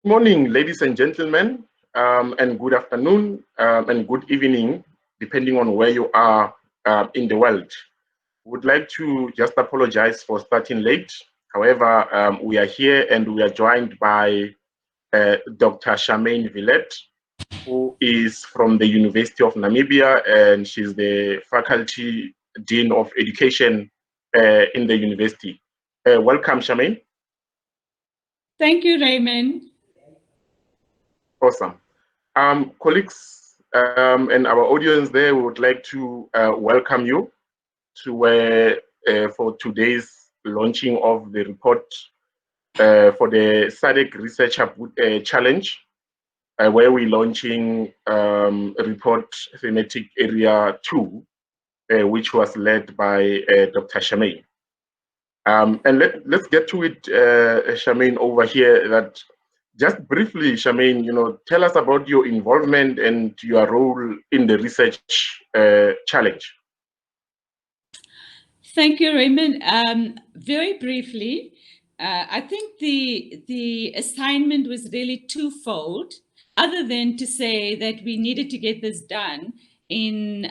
Good morning, ladies and gentlemen, and good afternoon and good evening, depending on where you are in the world. Would like to just apologize for starting late. However, we are here and we are joined by Dr. Charmaine Villet, who is from the University of Namibia, and she's the Faculty Dean of Education in the university. Welcome, Charmaine. Thank you, Raymond. Awesome. Colleagues and our audience there, we would like to welcome you to for today's launching of the report for the SADC Researcher Challenge, where we're launching a report thematic area 2, which was led by Dr. Charmaine. And let's get to it, Charmaine, over here. That just briefly, Charmaine, tell us about your involvement and your role in the research challenge. Thank you, Raymond. Very briefly, I think the assignment was really twofold, other than to say that we needed to get this done in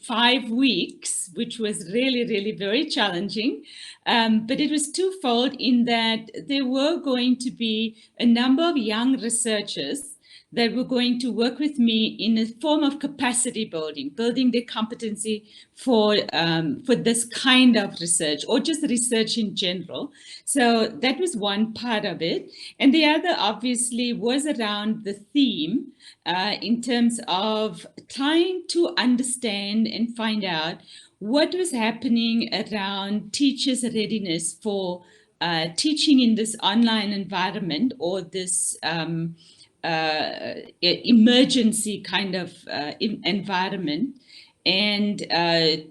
5 weeks, which was really very challenging. But it was twofold in that there were going to be a number of young researchers that were going to work with me in a form of capacity building their competency for this kind of research, or just research in general. So that was one part of it. And the other, obviously, was around the theme in terms of trying to understand and find out what was happening around teachers' readiness for teaching in this online environment, or this emergency kind of environment, and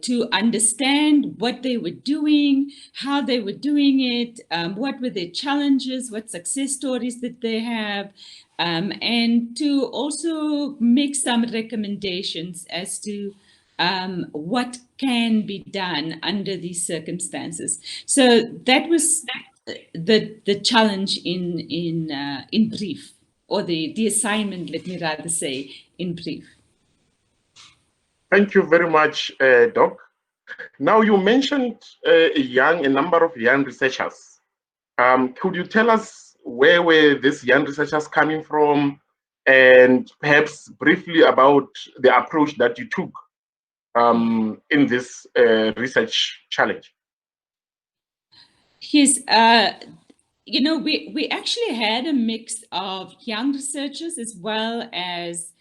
to understand what they were doing, how they were doing it, what were their challenges, what success stories that they have, and to also make some recommendations as to what can be done under these circumstances. So that was the challenge in brief, or the assignment, let me rather say, in brief. Thank you very much, Doc. Now, you mentioned a number of young researchers. Could you tell us where were these young researchers coming from, and perhaps briefly about the approach that you took in this research challenge? Yes, we actually had a mix of young researchers as well as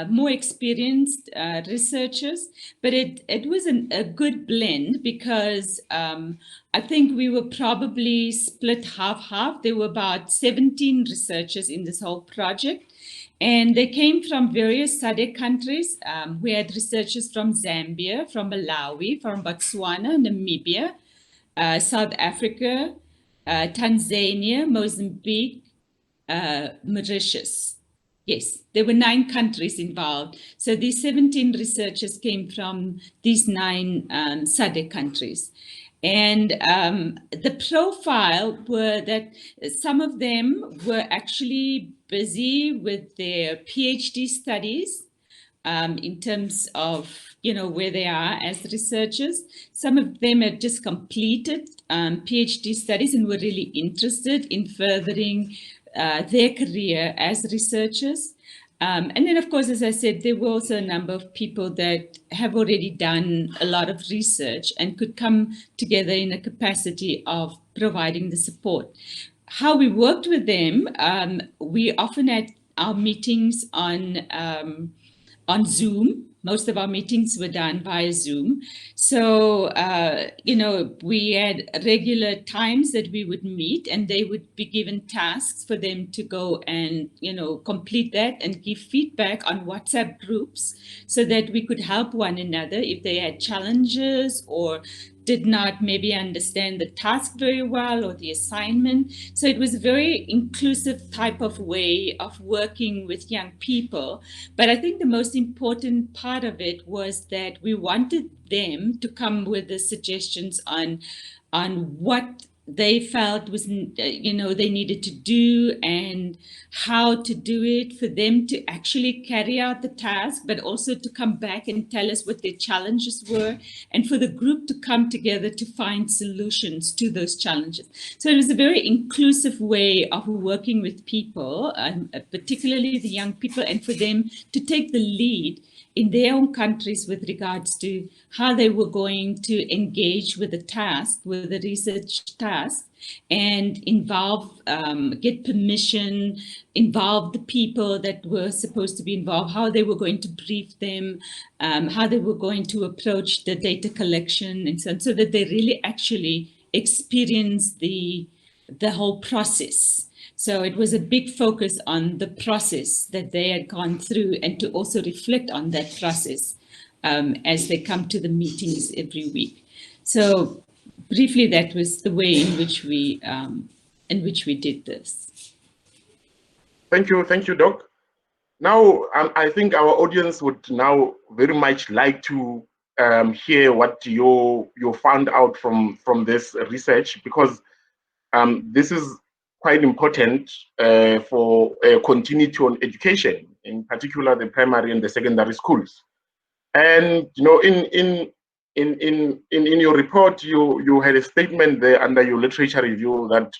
more experienced researchers, but it was a good blend, because I think we were probably split half-half. There were about 17 researchers in this whole project, and they came from various SADC countries. We had researchers from Zambia, from Malawi, from Botswana, Namibia, South Africa, Tanzania, Mozambique, Mauritius. Yes, there were 9 countries involved. So these 17 researchers came from these 9 SADC countries. And the profile were that some of them were actually busy with their PhD studies, in terms of where they are as researchers. Some of them had just completed PhD studies and were really interested in furthering their career as researchers. And then, of course, as I said, there were also a number of people that have already done a lot of research and could come together in a capacity of providing the support. How we worked with them, we often had our meetings on Zoom. Most of our meetings were done via Zoom. So, we had regular times that we would meet, and they would be given tasks for them to go and, complete that and give feedback on WhatsApp groups, so that we could help one another if they had challenges or did not maybe understand the task very well, or the assignment. So it was a very inclusive type of way of working with young people. But I think the most important part of it was that we wanted them to come with the suggestions on what they felt was, they needed to do and how to do it, for them to actually carry out the task, but also to come back and tell us what their challenges were, and for the group to come together to find solutions to those challenges. So it was a very inclusive way of working with people, particularly the young people, and for them to take the lead in their own countries with regards to how they were going to engage with the task, with the research task, and involve, get permission, involve the people that were supposed to be involved, how they were going to brief them, how they were going to approach the data collection, and so on, so that they really actually experience the whole process. So it was a big focus on the process that they had gone through, and to also reflect on that process as they come to the meetings every week. So briefly, that was the way in which we did this. Thank you, Doc. Now, I think our audience would now very much like to hear what you found out from this research, because this is quite important for continuity on education, in particular the primary and the secondary schools. And in your report, you had a statement there under your literature review that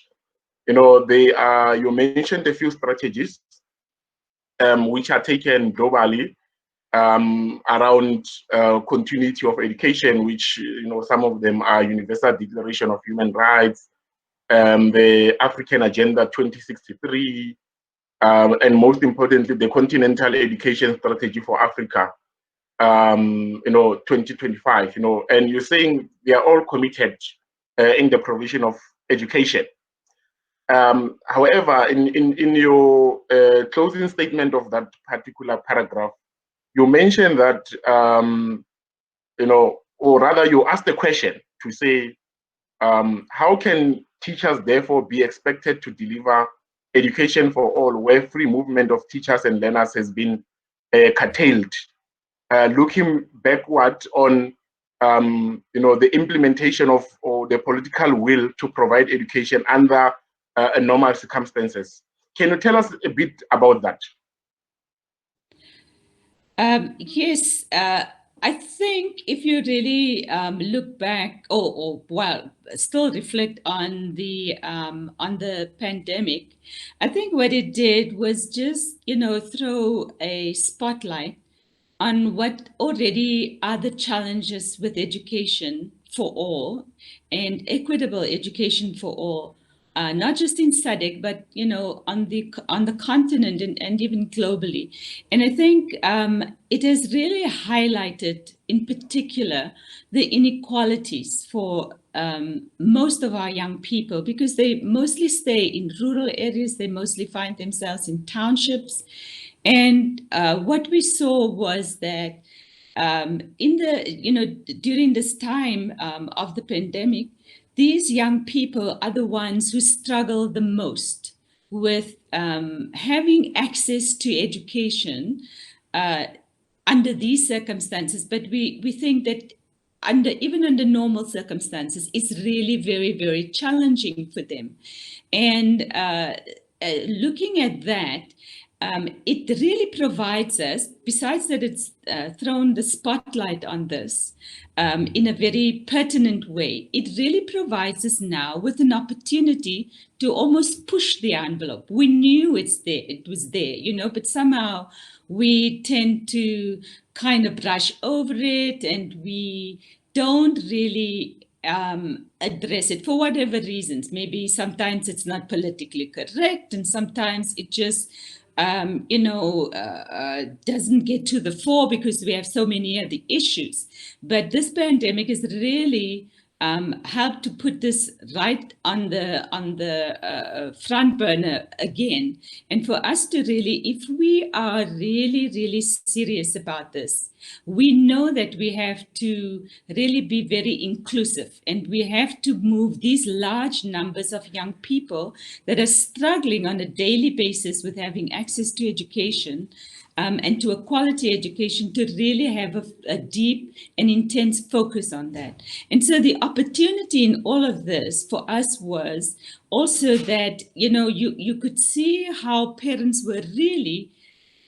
you mentioned a few strategies which are taken globally around continuity of education, which some of them are Universal Declaration of Human Rights, the African Agenda 2063, and most importantly, the Continental Education Strategy for Africa, 2025. And you're saying they are all committed in the provision of education. However, in your closing statement of that particular paragraph, you mentioned that, or rather, you asked the question to say, how can teachers therefore be expected to deliver education for all where free movement of teachers and learners has been curtailed? Looking backward on the implementation of, or the political will to provide education under normal circumstances. Can you tell us a bit about that? Yes. I think if you really look back, or still reflect on the pandemic, I think what it did was just throw a spotlight on what already are the challenges with education for all and equitable education for all. Not just in SADC, but on the continent and even globally. And I think it has really highlighted, in particular, the inequalities for most of our young people, because they mostly stay in rural areas. They mostly find themselves in townships. And what we saw was that during this time of the pandemic, these young people are the ones who struggle the most with having access to education under these circumstances. But we think that even under normal circumstances, it's really very, very challenging for them. And looking at that, it really provides us, besides that it's thrown the spotlight on this in a very pertinent way, it really provides us now with an opportunity to almost push the envelope. We knew it was there, but somehow we tend to kind of brush over it, and we don't really address it for whatever reasons. Maybe sometimes it's not politically correct, and sometimes it just doesn't get to the fore because we have so many other issues. But this pandemic has really helped to put this right on the front burner again. And for us to really, if we are really, really serious about this, we know that we have to really be very inclusive, and we have to move these large numbers of young people that are struggling on a daily basis with having access to education and to a quality education, to really have a deep and intense focus on that. And so the opportunity in all of this for us was also that, you could see how parents were really,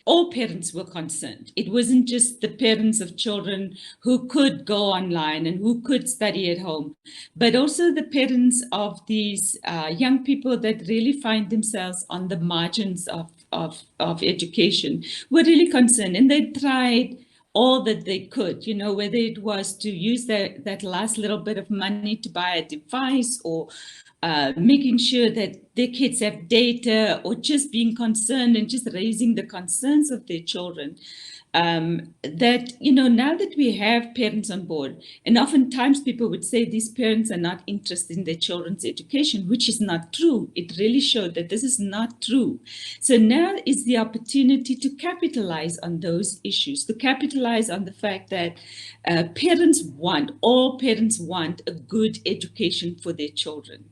all parents were concerned. It wasn't just the parents of children who could go online and who could study at home, but also the parents of these young people that really find themselves on the margins of education were really concerned. And they tried all that they could, whether it was to use that last little bit of money to buy a device, or making sure that their kids have data, or just being concerned and just raising the concerns of their children. That, now that we have parents on board, and oftentimes people would say these parents are not interested in their children's education, which is not true. It really showed that this is not true. So now is the opportunity to capitalize on those issues, to capitalize on the fact that all parents want a good education for their children.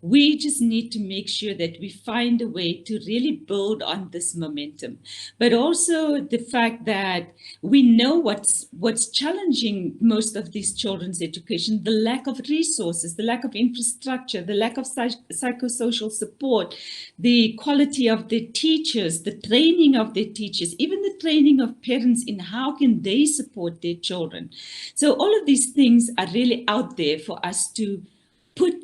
We just need to make sure that we find a way to really build on this momentum, but also the fact that we know what's challenging most of these children's education: the lack of resources, the lack of infrastructure, the lack of psychosocial support, the quality of the teachers, the training of their teachers, even the training of parents in how can they support their children. So all of these things are really out there for us to put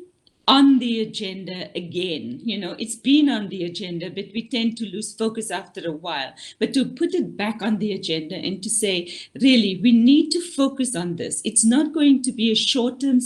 on the agenda again. It's been on the agenda, but we tend to lose focus after a while. But to put it back on the agenda and to say, really, we need to focus on this. It's not going to be a short-term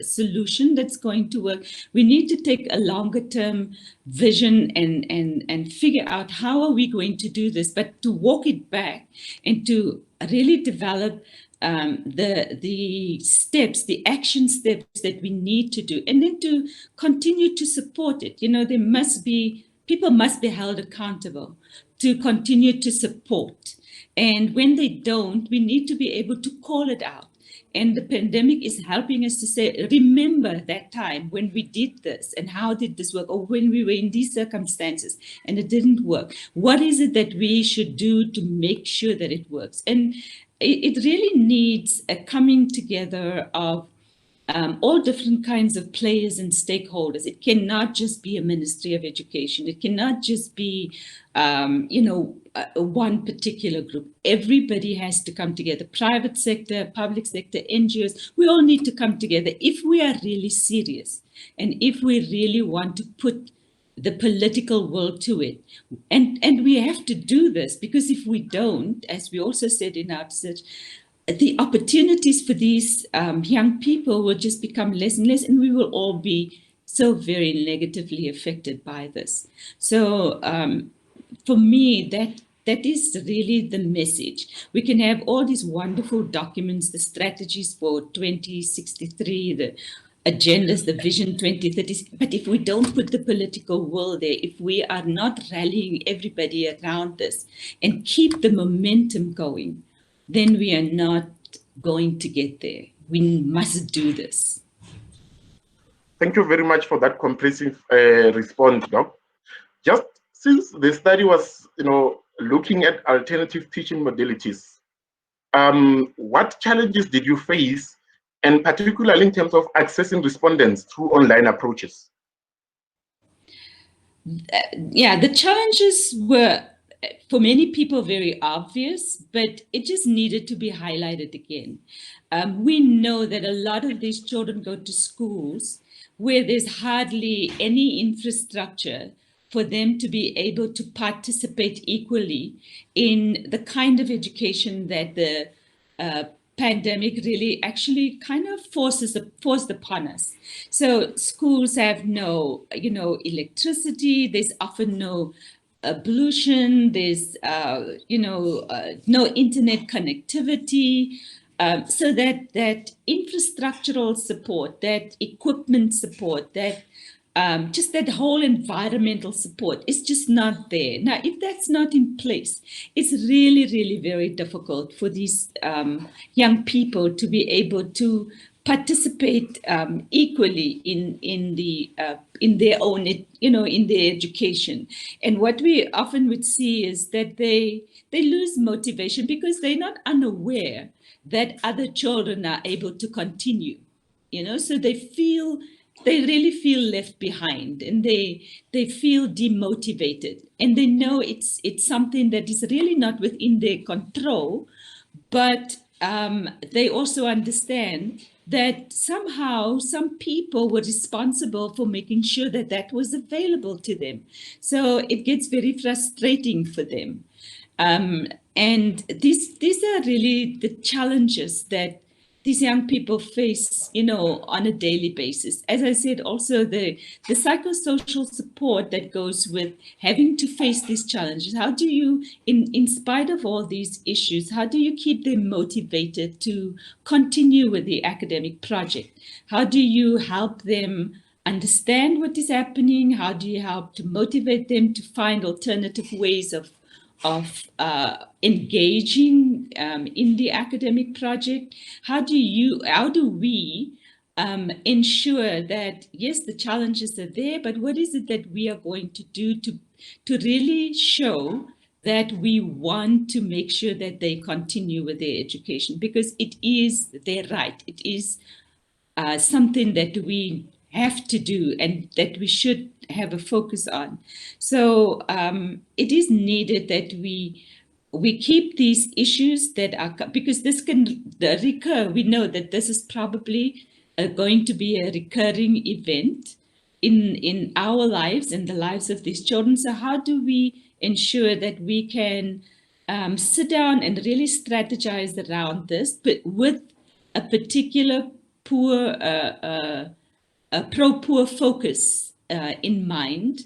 solution that's going to work. We need to take a longer-term vision and figure out how are we going to do this, but to walk it back and to really develop the steps, the action steps that we need to do, and then to continue to support it. People must be held accountable to continue to support. And when they don't, we need to be able to call it out. And the pandemic is helping us to say, remember that time when we did this, and how did this work? Or when we were in these circumstances and it didn't work. What is it that we should do to make sure that it works? And it really needs a coming together of all different kinds of players and stakeholders. It cannot just be a Ministry of Education. It cannot just be, one particular group. Everybody has to come together. Private sector, public sector, NGOs, we all need to come together if we are really serious and if we really want to put the political will to it. And we have to do this, because if we don't, as we also said in our research, the opportunities for these young people will just become less and less, and we will all be so very negatively affected by this. So for me, that is really the message. We can have all these wonderful documents, the strategies for 2063, the agendas, the Vision 2030, but if we don't put the political will there, if we are not rallying everybody around this and keep the momentum going, then we are not going to get there. We must do this. Thank you very much for that comprehensive response, Doc. Just since the study was, looking at alternative teaching modalities, what challenges did you face, and particularly in terms of accessing respondents through online approaches? The challenges were, for many people, very obvious, but it just needed to be highlighted again. We know that a lot of these children go to schools where there's hardly any infrastructure for them to be able to participate equally in the kind of education that the pandemic really actually kind of forced upon us. So schools have no, electricity. There's often no pollution. There's, no internet connectivity. So that infrastructural support, that equipment support, that just that whole environmental support is just not there. Now, if that's not in place, it's really, really very difficult for these young people to be able to participate equally in their own, in their education. And what we often would see is that they lose motivation because they're not unaware that other children are able to continue, so they really feel left behind, and they feel demotivated, and they know it's something that is really not within their control, but they also understand that somehow some people were responsible for making sure that that was available to them. So it gets very frustrating for them. And these are really the challenges that these young people face, on a daily basis. As I said, also the psychosocial support that goes with having to face these challenges. How do you, in spite of all these issues, how do you keep them motivated to continue with the academic project? How do you help them understand what is happening? How do you help to motivate them to find alternative ways of engaging in the academic project? How do we ensure that, yes, the challenges are there, but what is it that we are going to do to really show that we want to make sure that they continue with their education? Because it is their right. It is something that we have to do and that we should have a focus on. So it is needed that we keep these issues that are, because this can recur. We know that this is probably going to be a recurring event in our lives and the lives of these children. So how do we ensure that we can sit down and really strategize around this, but with a particular pro-poor focus in mind?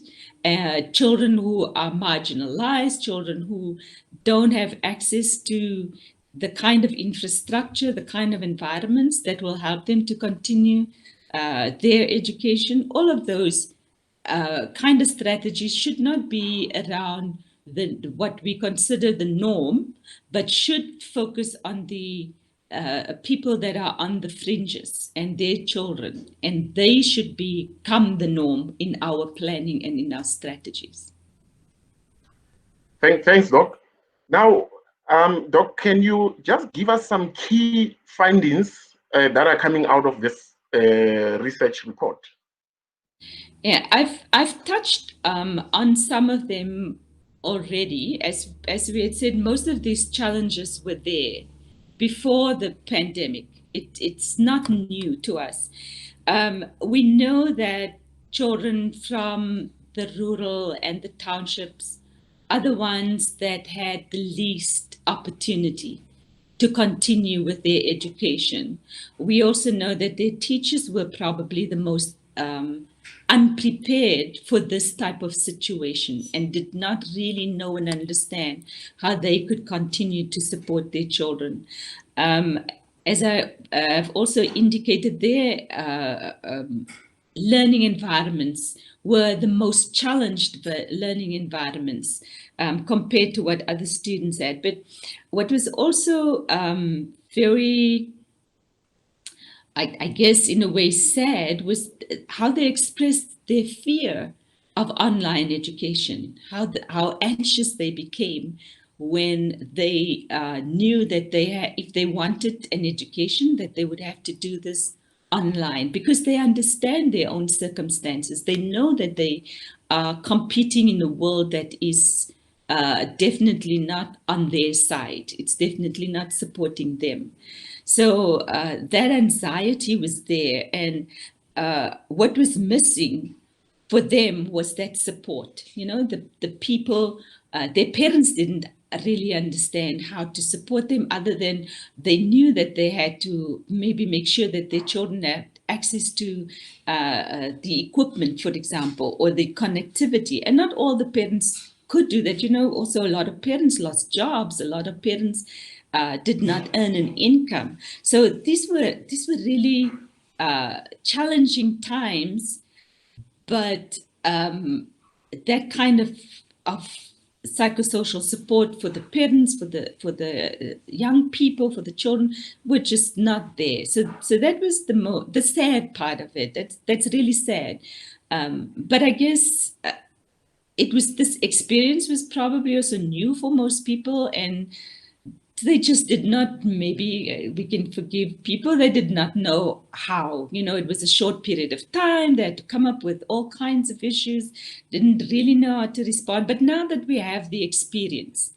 Children who are marginalized, children who don't have access to the kind of infrastructure, the kind of environments that will help them to continue their education. All of those kind of strategies should not be around what we consider the norm, but should focus on the people that are on the fringes and their children, and they should become the norm in our planning and in our strategies. Thanks, Doc. Now, Doc, can you just give us some key findings that are coming out of this research report? Yeah, I've touched on some of them already. As we had said, most of these challenges were there before the pandemic. It's not new to us. We know that children from the rural and the townships are the ones that had the least opportunity to continue with their education. We also know that their teachers were probably the most unprepared for this type of situation and did not really know and understand how they could continue to support their children. As I have also indicated, their learning environments were the most challenged learning environments compared to what other students had. But what was also very, I guess in a way sad, was how they expressed their fear of online education, how anxious they became when they knew that if they wanted an education, that they would have to do this online, because they understand their own circumstances. They know that they are competing in a world that is definitely not on their side. It's definitely not supporting them. So that anxiety was there, and what was missing for them was that support. The people, their parents didn't really understand how to support them, other than they knew that they had to maybe make sure that their children had access to the equipment, for example, or the connectivity. And not all the parents could do that. Also a lot of parents lost jobs. A lot of parents did not earn an income. So these were really challenging times, but that kind of psychosocial support for the parents, for the young people, for the children, were just not there. So that was the sad part of it. That's really sad. But I guess this experience was probably also new for most people, and they just did not, maybe we can forgive people, they did not know how. It was a short period of time. They had to come up with all kinds of issues, didn't really know how to respond. But now that we have the experience,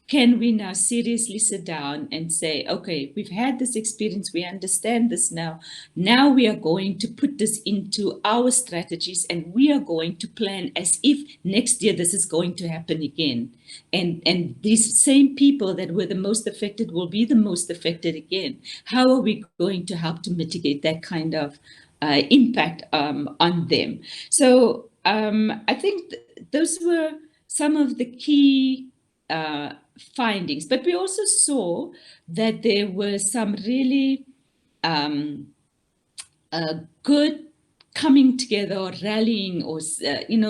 can we now seriously sit down and say, okay, we've had this experience, we understand this now. Now we are going to put this into our strategies, and we are going to plan as if next year this is going to happen again. And these same people that were the most affected will be the most affected again. How are we going to help to mitigate that kind of impact on them? So I think those were some of the key findings. But we also saw that there were some really good coming together or rallying or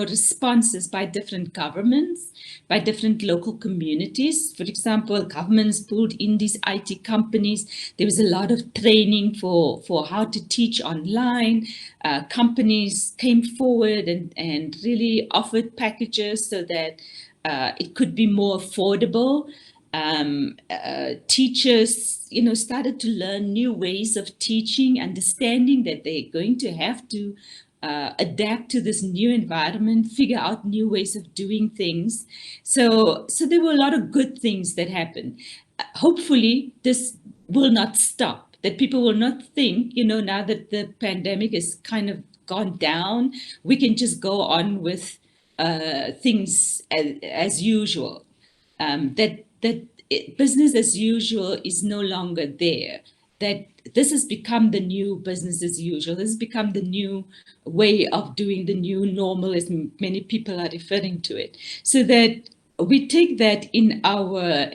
responses by different governments, by different local communities. For example, governments pulled in these IT companies. There was a lot of training for how to teach online. Companies came forward and really offered packages so that it could be more affordable. Teachers, started to learn new ways of teaching, understanding that they're going to have to adapt to this new environment, figure out new ways of doing things. So there were a lot of good things that happened. Hopefully, this will not stop, that people will not think, now that the pandemic has kind of gone down, we can just go on with things as usual. That business as usual is no longer there, that this has become the new business as usual. This has become the new way of doing, the new normal, as many people are referring to it. So that we take that in our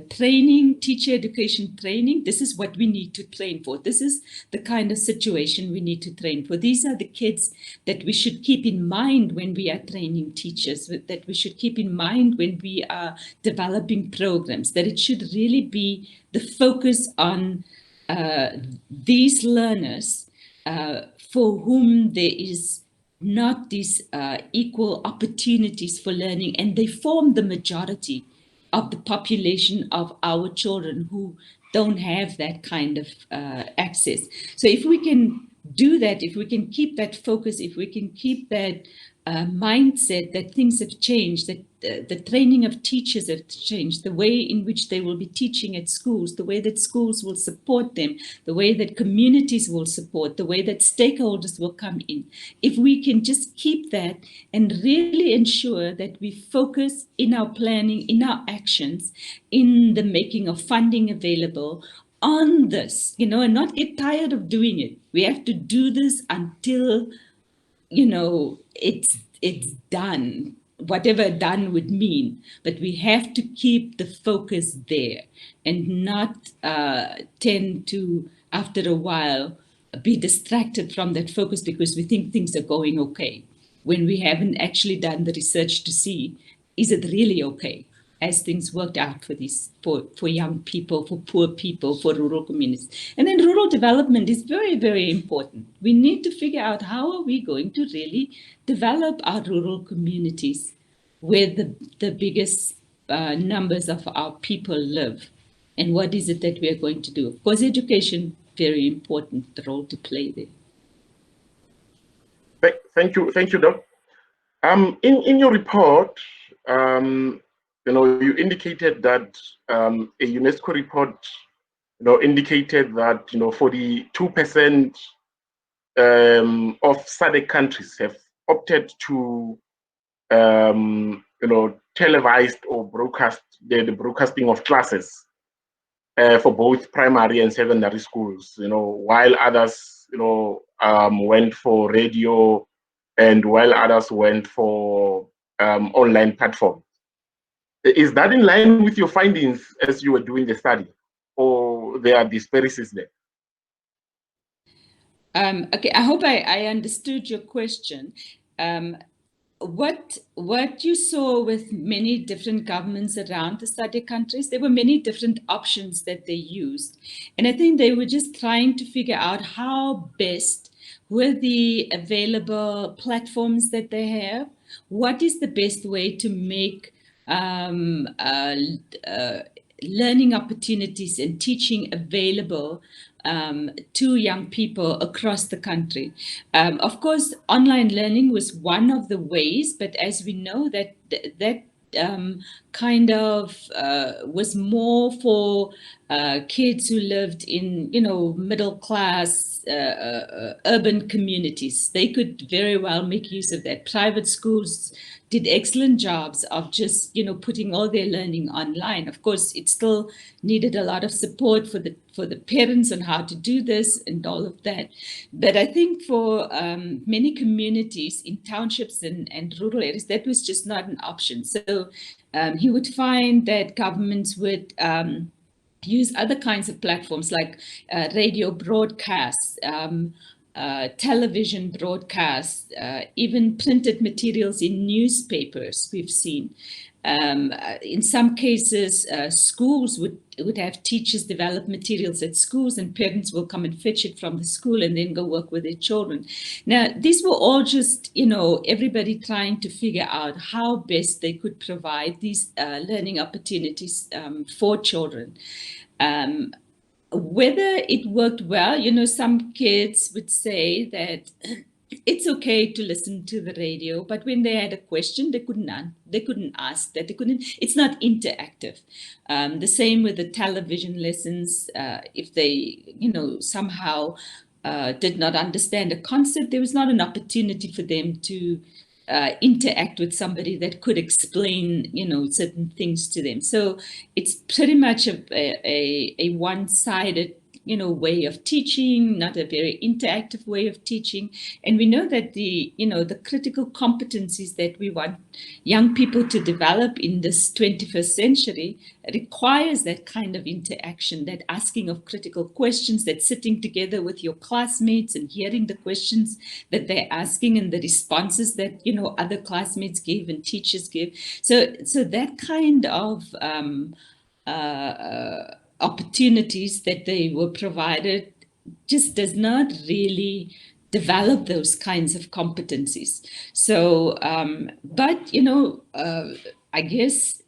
training, teacher education training. This is what we need to train for. This is the kind of situation we need to train for. These are the kids that we should keep in mind when we are training teachers, that we should keep in mind when we are developing programs, that it should really be the focus on these learners for whom there is not these equal opportunities for learning, and they form the majority of the population of our children who don't have that kind of access. So if we can do that, if we can keep that focus, if we can keep that mindset that things have changed, that the training of teachers have changed, the way in which they will be teaching at schools, the way that schools will support them, the way that communities will support, the way that stakeholders will come in. If we can just keep that and really ensure that we focus in our planning, in our actions, in the making of funding available on this, and not get tired of doing it. We have to do this until it's done, whatever done would mean. But we have to keep the focus there and not tend to, after a while, be distracted from that focus because we think things are going okay, when we haven't actually done the research to see, is it really okay as things worked out for young people, for poor people, for rural communities. And then rural development is very, very important. We need to figure out how are we going to really develop our rural communities where the biggest numbers of our people live. And what is it that we are going to do? Of course, education, very important role to play there. Thank you, Doc. In your report, you indicated that a UNESCO report, indicated that 42% of SADC countries have opted to televised or broadcast the broadcasting of classes for both primary and secondary schools. While others went for radio, and while others went for online platforms. Is that in line with your findings as you were doing the study, or there are disparities there? Okay, I hope I understood your question. what you saw with many different governments around the SADC countries, there were many different options that they used. And I think they were just trying to figure out how best, with the available platforms that they have, what is the best way to make learning opportunities and teaching available to young people across the country. Of course, online learning was one of the ways, but as we know, that kind of was more for kids who lived in, middle class urban communities. They could very well make use of that. Private schools did excellent jobs of just, putting all their learning online. Of course, it still needed a lot of support for the parents on how to do this and all of that. But I think for many communities in townships and rural areas, that was just not an option. So you would find that governments would use other kinds of platforms like radio broadcasts, television broadcasts, even printed materials in newspapers we've seen. In some cases, schools would have teachers develop materials at schools, and parents will come and fetch it from the school and then go work with their children. Now, these were all just, everybody trying to figure out how best they could provide these learning opportunities for children. Whether it worked well, some kids would say that it's okay to listen to the radio, but when they had a question, they couldn't ask that. It's not interactive. The same with the television lessons. If they, somehow did not understand a concept, there was not an opportunity for them to interact with somebody that could explain, certain things to them. So it's pretty much a one-sided, way of teaching, not a very interactive way of teaching. And we know that the critical competencies that we want young people to develop in this 21st century requires that kind of interaction, that asking of critical questions, that sitting together with your classmates and hearing the questions that they're asking and the responses that, other classmates give and teachers give. So that kind of opportunities that they were provided just does not really develop those kinds of competencies. So, but, I guess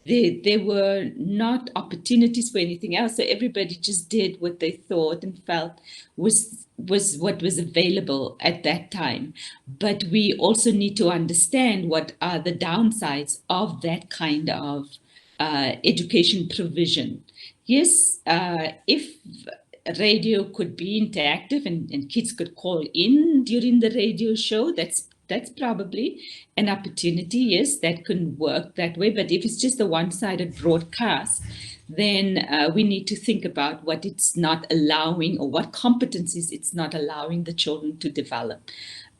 there were not opportunities for anything else. So everybody just did what they thought and felt was what was available at that time. But we also need to understand what are the downsides of that kind of education provision. Yes, if radio could be interactive and kids could call in during the radio show, that's probably an opportunity. Yes, that can work that way. But if it's just a one-sided broadcast, then we need to think about what it's not allowing or what competencies it's not allowing the children to develop.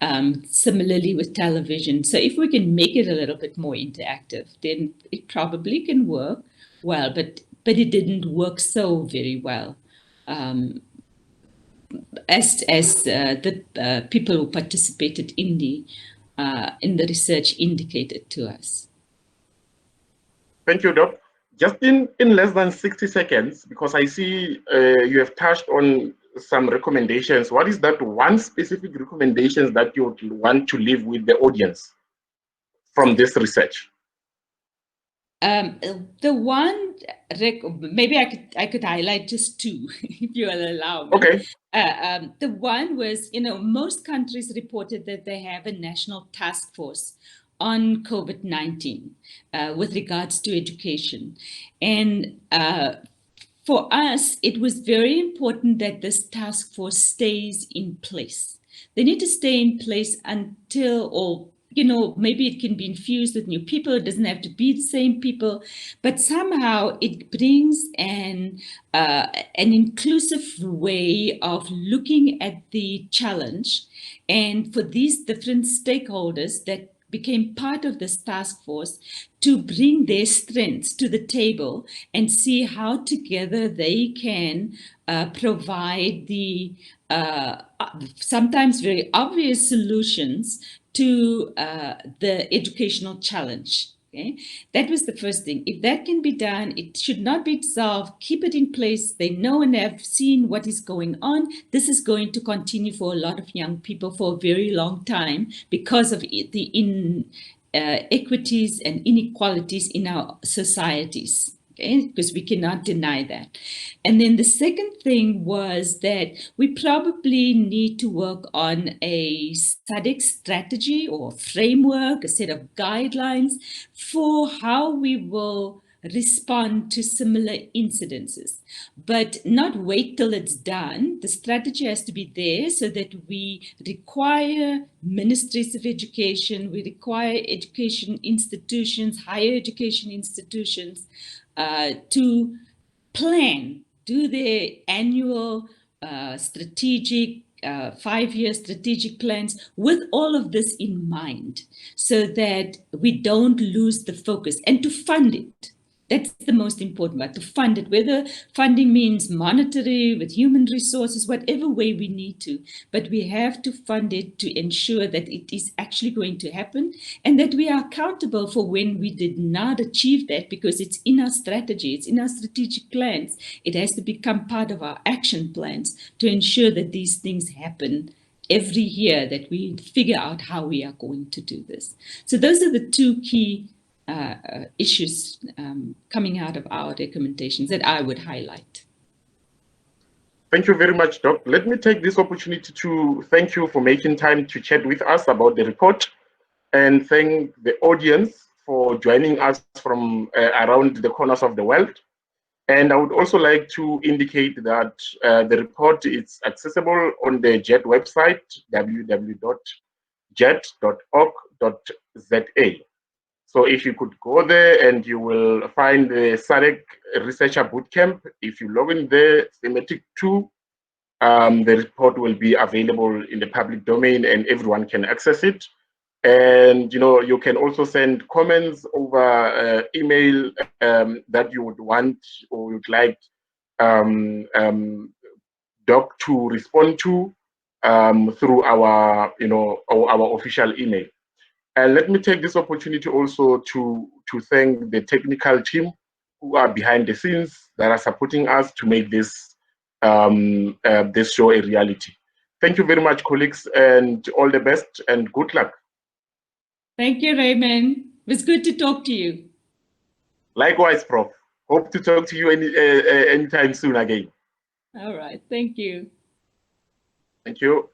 Similarly with television. So if we can make it a little bit more interactive, then it probably can work well, but it didn't work so very well as the people who participated in the research indicated to us. Thank you, Doc. Just in less than 60 seconds, because I see you have touched on some recommendations. What is that one specific recommendation that you would want to leave with the audience from this research? The one, maybe I could highlight just two, if you will allow me. Okay. The one was, most countries reported that they have a national task force on COVID-19 with regards to education. And for us, it was very important that this task force stays in place. They need to stay in place until, or maybe it can be infused with new people. It doesn't have to be the same people, but somehow it brings an inclusive way of looking at the challenge. And for these different stakeholders that became part of this task force to bring their strengths to the table and see how together they can provide the sometimes very obvious solutions to the educational challenge. Okay, that was the first thing. If that can be done, it should not be solved. Keep it in place. They know and have seen what is going on. This is going to continue for a lot of young people for a very long time because of the inequities and inequalities in our societies. Okay, because we cannot deny that. And then the second thing was that we probably need to work on a SADC strategy or framework, a set of guidelines for how we will respond to similar incidences, but not wait till it's done. The strategy has to be there so that we require ministries of education, we require education institutions, higher education institutions, to plan, do their annual strategic 5-year strategic plans with all of this in mind so that we don't lose the focus, and to fund it. That's the most important part, to fund it, whether funding means monetary, with human resources, whatever way we need to. But we have to fund it to ensure that it is actually going to happen and that we are accountable for when we did not achieve that, because it's in our strategy, it's in our strategic plans. It has to become part of our action plans to ensure that these things happen every year, that we figure out how we are going to do this. So those are the two key issues coming out of our recommendations that I would highlight. Thank you very much, Doc. Let me take this opportunity to thank you for making time to chat with us about the report, and thank the audience for joining us from around the corners of the world. And I would also like to indicate that the report is accessible on the JET website, www.jet.org.za. So if you could go there, and you will find the SADC Researcher Bootcamp. If you log in there, thematic 2, the report will be available in the public domain and everyone can access it. And you can also send comments over email that you would want or would like Doc to respond to through our our official email. And let me take this opportunity also to thank the technical team who are behind the scenes that are supporting us to make this this show a reality. Thank you very much, colleagues, and all the best and good luck. Thank you, Raymond. It was good to talk to you. Likewise, Prof. Hope to talk to you anytime soon again. All right. Thank you. Thank you.